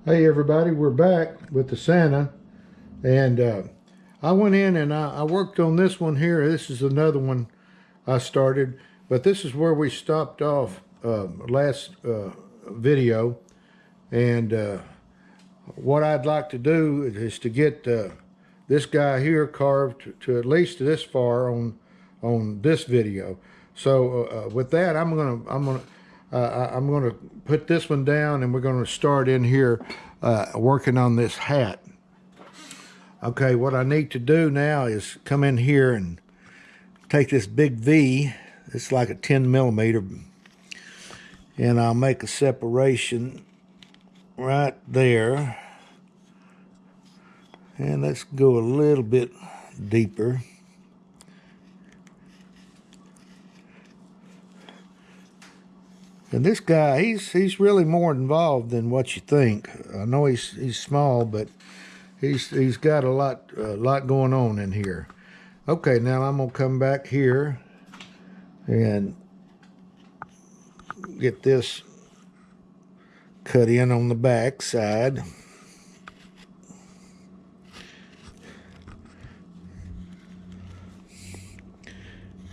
Hey everybody, we're back with the Santa, and I went in and I worked on this one here. This is another one I started, but this is where we stopped off last video. And what I'd like to do is to get this guy here carved to at least this far on this video. So with that, I'm gonna put this one down, and we're gonna start in here working on this hat. Okay, what I need to do now is come in here and take this big V. It's like a 10 millimeter, and I'll make a separation right there. And let's go a little bit deeper. And this guy, he's really more involved than what you think. I know he's small, but he's got a lot going on in here. Okay, now I'm gonna come back here and get this cut in on the back side.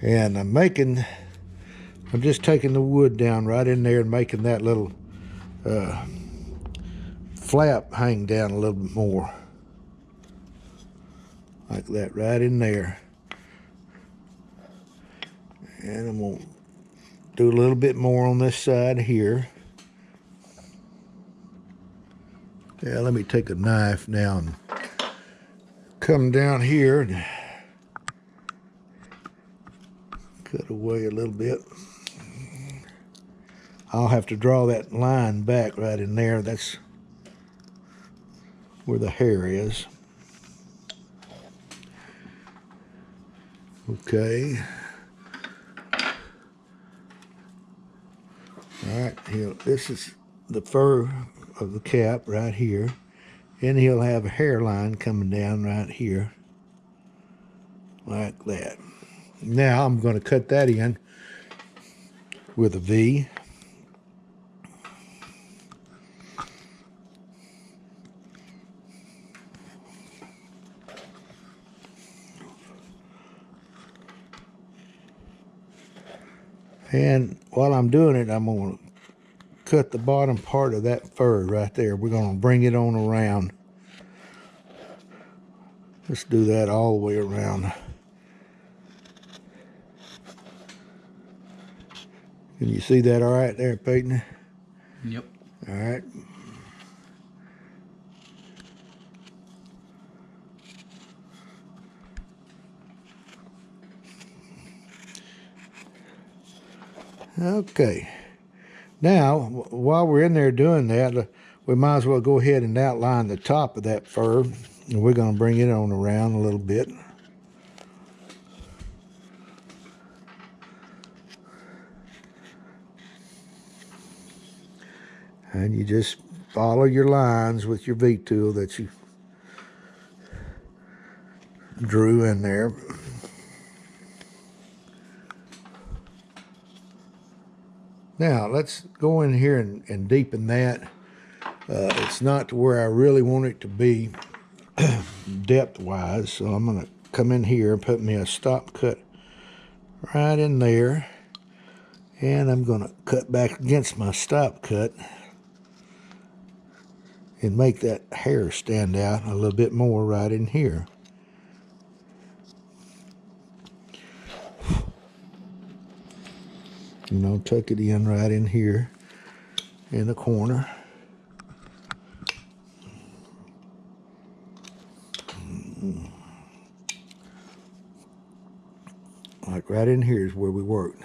And I'm just taking the wood down right in there and making that little flap hang down a little bit more. Like that, right in there. And I'm going to do a little bit more on this side here. Yeah, let me take a knife now and come down here and cut away a little bit. I'll have to draw that line back right in there. That's where the hair is. Okay. All right, this is the fur of the cap right here. And he'll have a hairline coming down right here. Like that. Now I'm going to cut that in with a V. And while I'm doing it, I'm going to cut the bottom part of that fur right there. We're going to bring it on around. Let's do that all the way around. Can you see that all right there, Peyton? Yep. All right. Okay. Now, while we're in there doing that, we might as well go ahead and outline the top of that fur. And we're going to bring it on around a little bit. And you just follow your lines with your V tool that you drew in there. Now, let's go in here and deepen that. It's not to where I really want it to be depth-wise, so I'm going to come in here and put me a stop cut right in there. And I'm going to cut back against my stop cut and make that hair stand out a little bit more right in here. You know, tuck it in right in here in the corner. Like right in here is where we worked.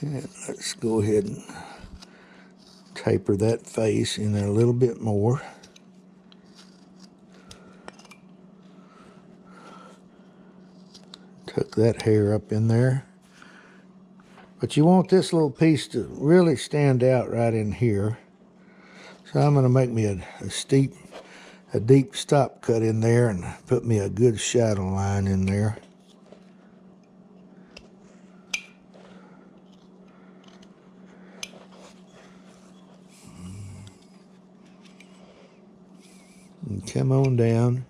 And let's go ahead and taper that face in there a little bit more. Tuck that hair up in there. But you want this little piece to really stand out right in here. So I'm going to make me a deep stop cut in there and put me a good shadow line in there. And come on down.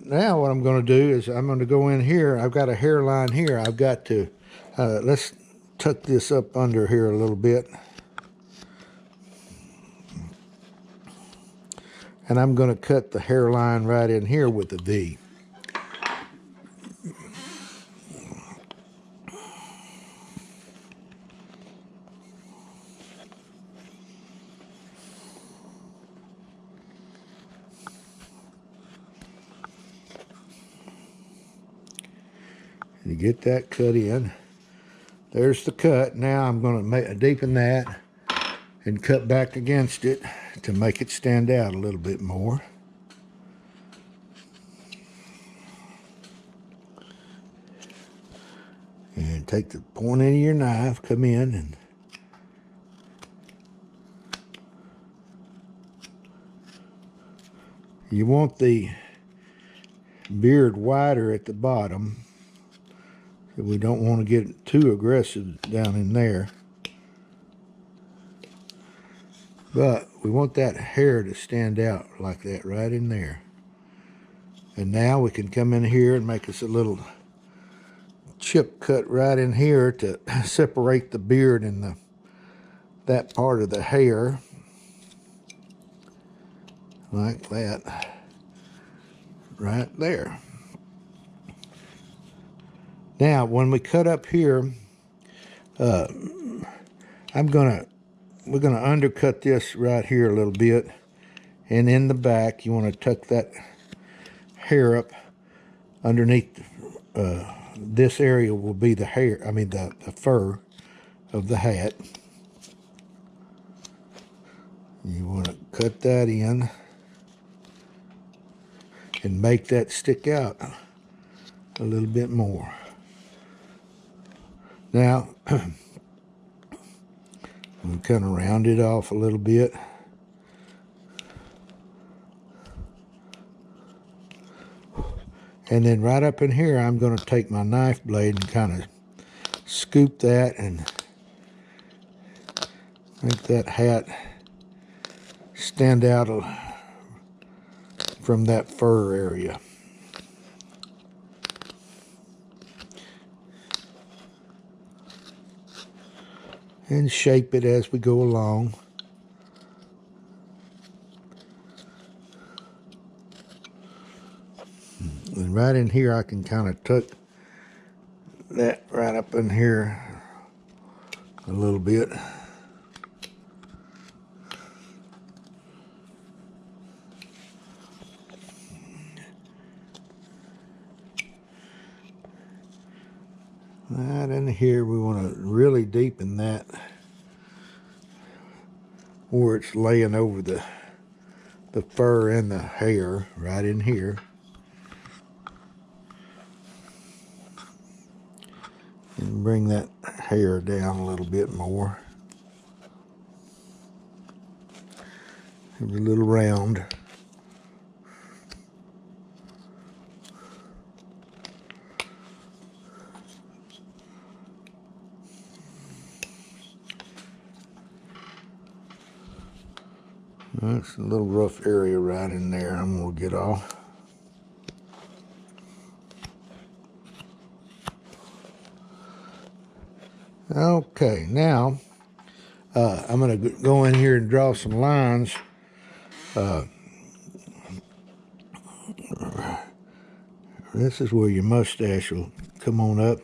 Now what I'm going to do is I'm going to go in here. I've got a hairline here. I've got to, let's tuck this up under here a little bit. And I'm going to cut the hairline right in here with a V. You get that cut in. There's the cut. Now I'm going to deepen that and cut back against it to make it stand out a little bit more. And take the point end of your knife, come in and you want the beard wider at the bottom. So we don't want to get too aggressive down in there. But we want that hair to stand out like that right in there. And now we can come in here and make us a little chip cut right in here to separate the beard and that part of the hair. Like that. Right there. Now, when we cut up here, we're gonna undercut this right here a little bit, and in the back, you want to tuck that hair up underneath. This area will be the hair. I mean the fur of the hat. You want to cut that in and make that stick out a little bit more. Now, we'll kind of round it off a little bit. And then right up in here, I'm going to take my knife blade and kind of scoop that and make that hat stand out from that fur area. And shape it as we go along. And right in here, I can kind of tuck that right up in here a little bit. Right in here, we want to really deepen that where it's laying over the fur and the hair right in here. And bring that hair down a little bit more. Give it a little round. That's a little rough area right in there I'm going to get off. Okay, now I'm going to go in here and draw some lines. This is where your mustache will come on up.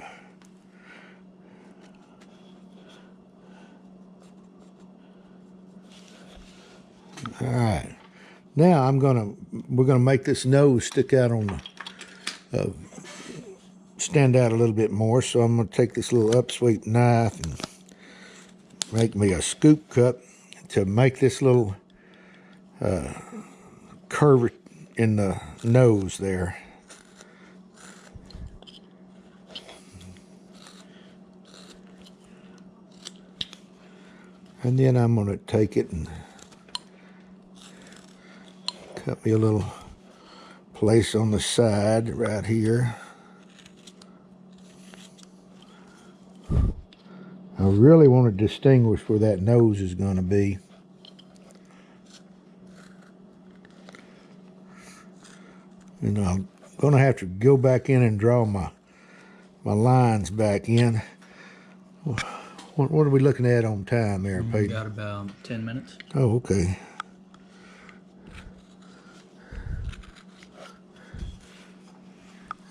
All right. Now we're gonna make this nose stick out on the, stand out a little bit more. So I'm gonna take this little upsweep knife and make me a scoop cut to make this little curve in the nose there. And then I'm gonna take it and cut me a little place on the side right here. I really want to distinguish where that nose is going to be. And I'm going to have to go back in and draw my lines back in. What are we looking at on time there, Peyton? We got about 10 minutes. Oh, okay.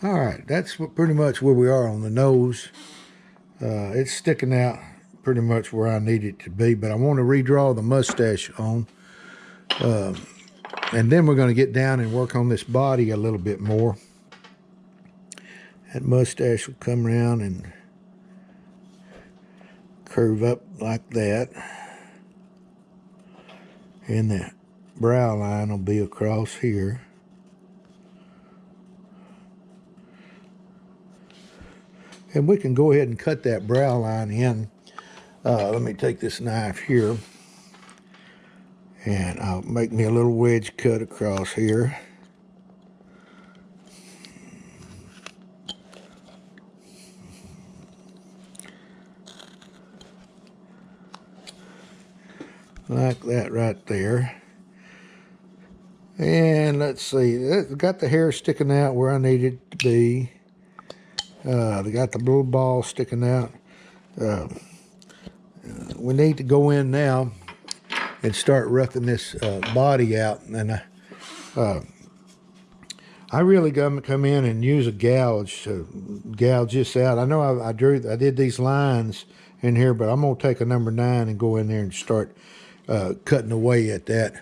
All right, that's pretty much where we are on the nose. It's sticking out pretty much where I need it to be, but I want to redraw the mustache on. And then we're going to get down and work on this body a little bit more. That mustache will come around and curve up like that. And the brow line will be across here. And we can go ahead and cut that brow line in. Let me take this knife here. And I'll make me a little wedge cut across here. Like that right there. And let's see, got the hair sticking out where I need it to be. They got the little ball sticking out. We need to go in now and start roughing this body out. And I really got to come in and use a gouge to gouge this out. I know I did these lines in here, but I'm gonna take a number 9 and go in there and start cutting away at that.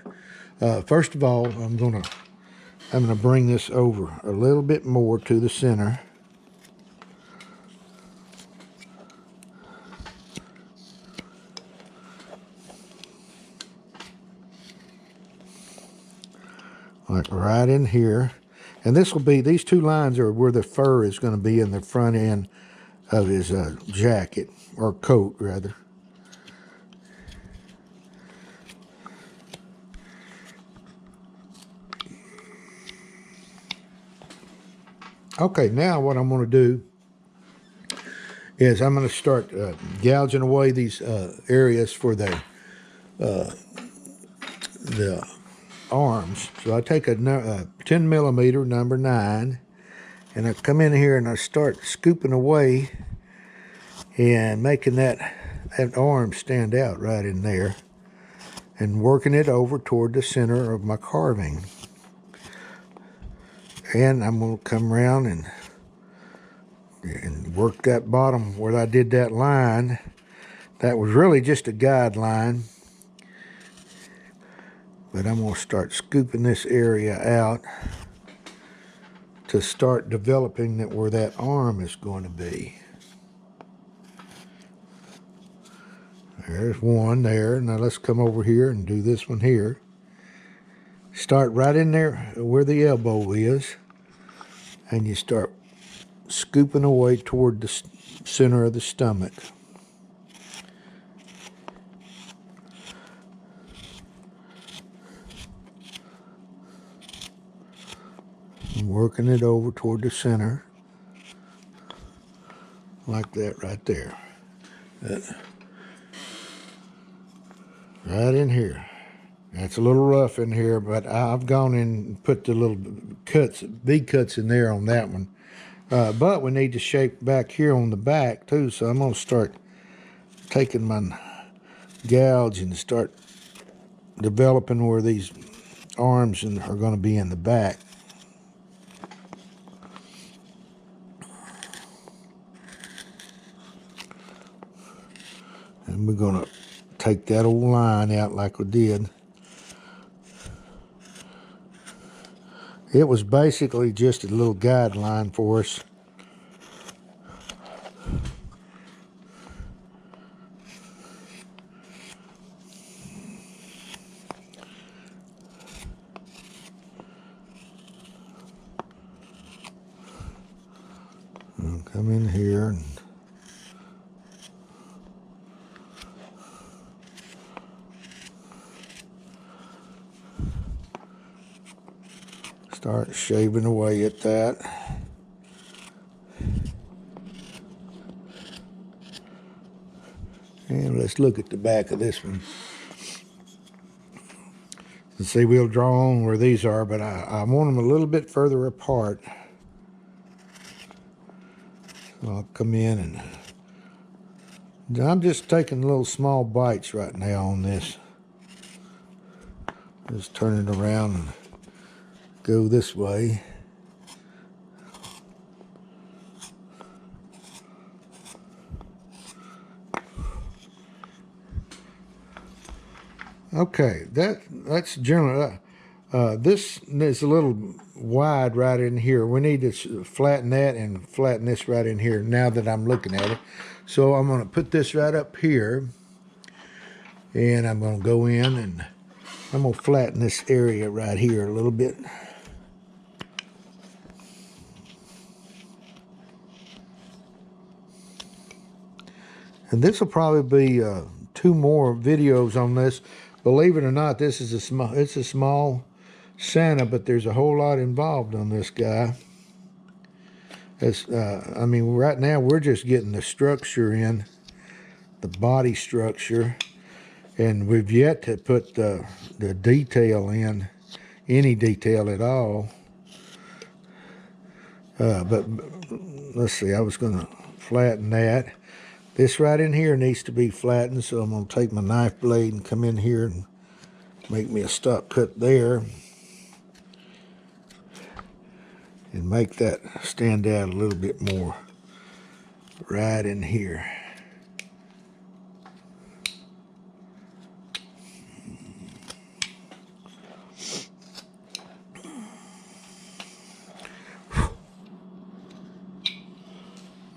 First of all, I'm gonna bring this over a little bit more to the center. Like right in here. And this will be, these 2 lines are where the fur is going to be in the front end of his jacket, or coat rather. Okay, now what I'm going to do is I'm going to start gouging away these areas for the arms. So I take a 10 millimeter number 9, and I come in here and I start scooping away and making that arm stand out right in there, and working it over toward the center of my carving. And I'm going to come around and work that bottom where I did that line. That was really just a guideline. But I'm going to start scooping this area out to start developing where that arm is going to be. There's one there. Now let's come over here and do this one here. Start right in there where the elbow is, and you start scooping away toward the center of the stomach. And working it over toward the center, like that right there. Right in here. It's a little rough in here, but I've gone in and put the little cuts, big cuts in there on that one. But we need to shape back here on the back too, so I'm going to start taking my gouge and start developing where these arms are going to be in the back. And we're going to take that old line out like we did. It was basically just a little guideline for us. I'll come in here and start shaving away at that. And let's look at the back of this one. And see, we'll draw on where these are, but I want them a little bit further apart. So I'll come in and I'm just taking little small bites right now on this. Just turn it around and go this way. Okay, that's generally, this is a little wide right in here. We need to flatten that and flatten this right in here now that I'm looking at it. So I'm going to put this right up here, and I'm going to go in and I'm going to flatten this area right here a little bit. And this will probably be 2 more videos on this. Believe it or not, this is it's a small Santa, but there's a whole lot involved on this guy. I mean, right now we're just getting the structure in, the body structure, and we've yet to put the detail in, any detail at all. But let's see, I was going to flatten that. This right in here needs to be flattened, so I'm going to take my knife blade and come in here and make me a stop cut there. And make that stand out a little bit more right in here.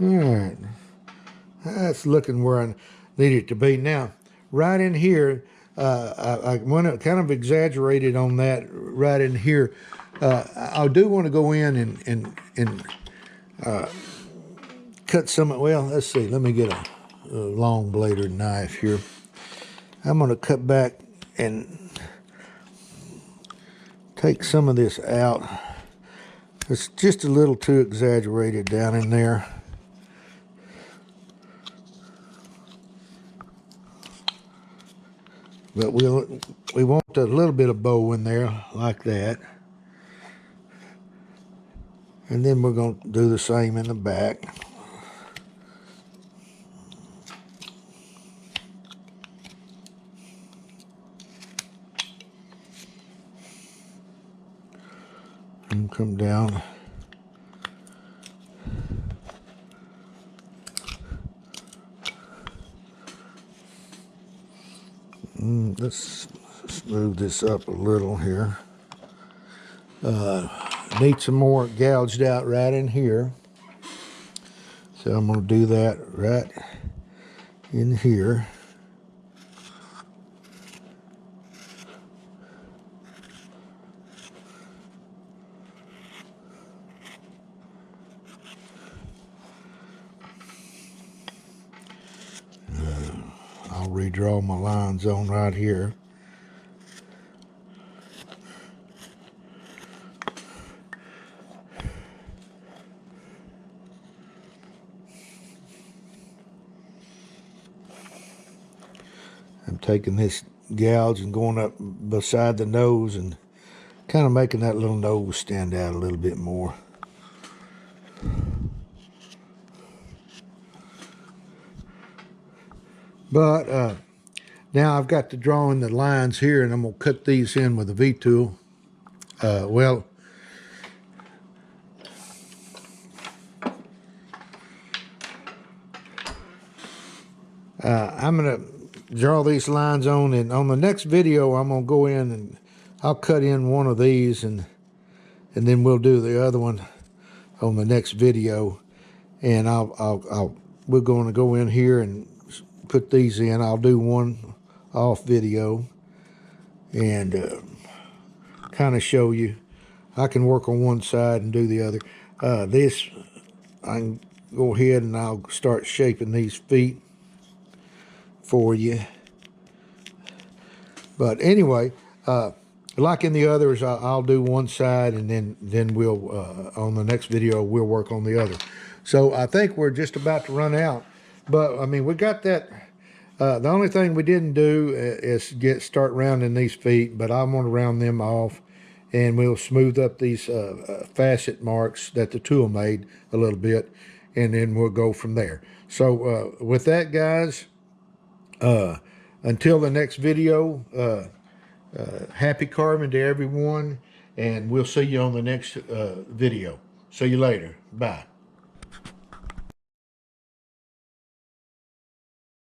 All right. That's looking where I need it to be. Now, right in here, I want to kind of exaggerated on that right in here. I do want to go in and cut some, well, let's see, let me get a long bladed knife here. I'm going to cut back and take some of this out. It's just a little too exaggerated down in there. But we want a little bit of bow in there, like that. And then we're going to do the same in the back. And come down. Let's smooth this up a little here. Need some more gouged out right in here. So I'm going to do that right in here. I'll redraw my lines on right here. I'm taking this gouge and going up beside the nose and kind of making that little nose stand out a little bit more. But now I've got to draw in the lines here, and I'm going to cut these in with a V-tool. Well, I'm going to draw these lines on, and on the next video I'm going to go in and I'll cut in one of these, and then we'll do the other one on the next video. And we're going to go in here and put these in. I'll do one off video and kind of show you. I can work on one side and do the other. This, I can go ahead and I'll start shaping these feet for you. But anyway, like in the others, I'll do one side, and then we'll on the next video we'll work on the other. So I think we're just about to run out. But I mean, we got that The only thing we didn't do is start rounding these feet, but I want to round them off, and we'll smooth up these facet marks that the tool made a little bit, and then we'll go from there. So with that, guys, until the next video, happy carving to everyone, and we'll see you on the next video. See you later. Bye.